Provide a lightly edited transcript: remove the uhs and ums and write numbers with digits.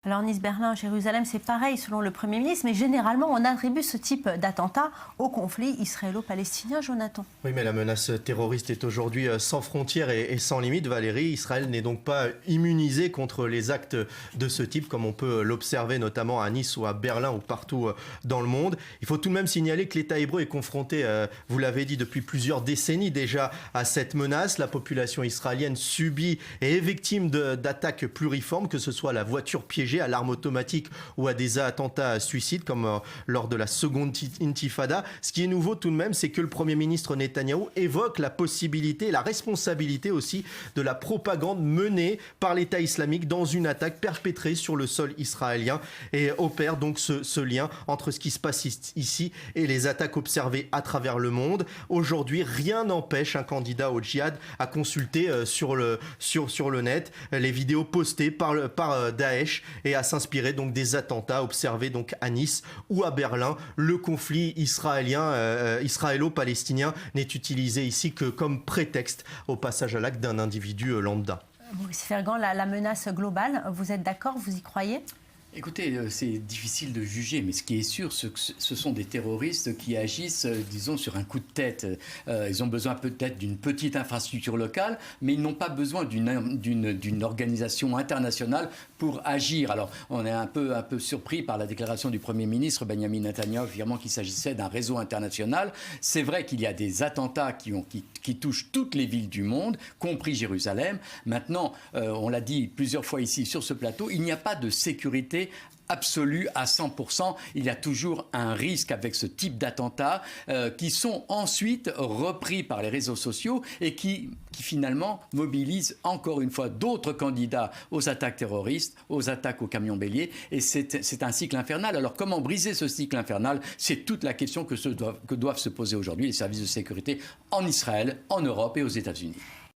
Alors Nice, Berlin, Jérusalem, c'est pareil selon le Premier ministre, mais généralement on attribue ce type d'attentat au conflit israélo-palestinien, Jonathan. Oui, mais la menace terroriste est aujourd'hui sans frontières et sans limite, Valérie. Israël n'est donc pas immunisé contre les actes de ce type, comme on peut l'observer notamment à Nice ou à Berlin ou partout dans le monde. Il faut tout de même signaler que l'État hébreu est confronté, vous l'avez dit, depuis plusieurs décennies déjà à cette menace. La population israélienne subit et est victime d'attaques pluriformes, que ce soit la voiture piégée à l'arme automatique ou à des attentats à suicide comme lors de la seconde intifada. Ce qui est nouveau tout de même, c'est que le Premier ministre Netanyahou évoque la possibilité et la responsabilité aussi de la propagande menée par l'État islamique dans une attaque perpétrée sur le sol israélien et opère donc ce lien entre ce qui se passe ici et les attaques observées à travers le monde. Aujourd'hui, rien n'empêche un candidat au djihad à consulter sur le net les vidéos postées par Daesh et à s'inspirer donc des attentats observés donc à Nice ou à Berlin. Le conflit israélo-palestinien n'est utilisé ici que comme prétexte au passage à l'acte d'un individu lambda. Maurice Fergan, la menace globale, vous êtes d'accord, vous y croyez ? Écoutez, c'est difficile de juger, mais ce qui est sûr, ce sont des terroristes qui agissent, disons, sur un coup de tête. Ils ont besoin peut-être d'une petite infrastructure locale, mais ils n'ont pas besoin d'une organisation internationale pour agir. Alors, on est un peu surpris par la déclaration du Premier ministre Benjamin Netanyahu, affirmant qu'il s'agissait d'un réseau international. C'est vrai qu'il y a des attentats qui touchent toutes les villes du monde, compris Jérusalem. Maintenant, on l'a dit plusieurs fois ici sur ce plateau, il n'y a pas de sécurité absolue à 100%. Il y a toujours un risque avec ce type d'attentats qui sont ensuite repris par les réseaux sociaux et qui finalement mobilisent encore une fois d'autres candidats aux attaques terroristes, aux attaques aux camions béliers. Et c'est un cycle infernal. Alors comment briser ce cycle infernal? C'est toute la question que doivent se poser aujourd'hui les services de sécurité en Israël, en Europe et aux États-Unis.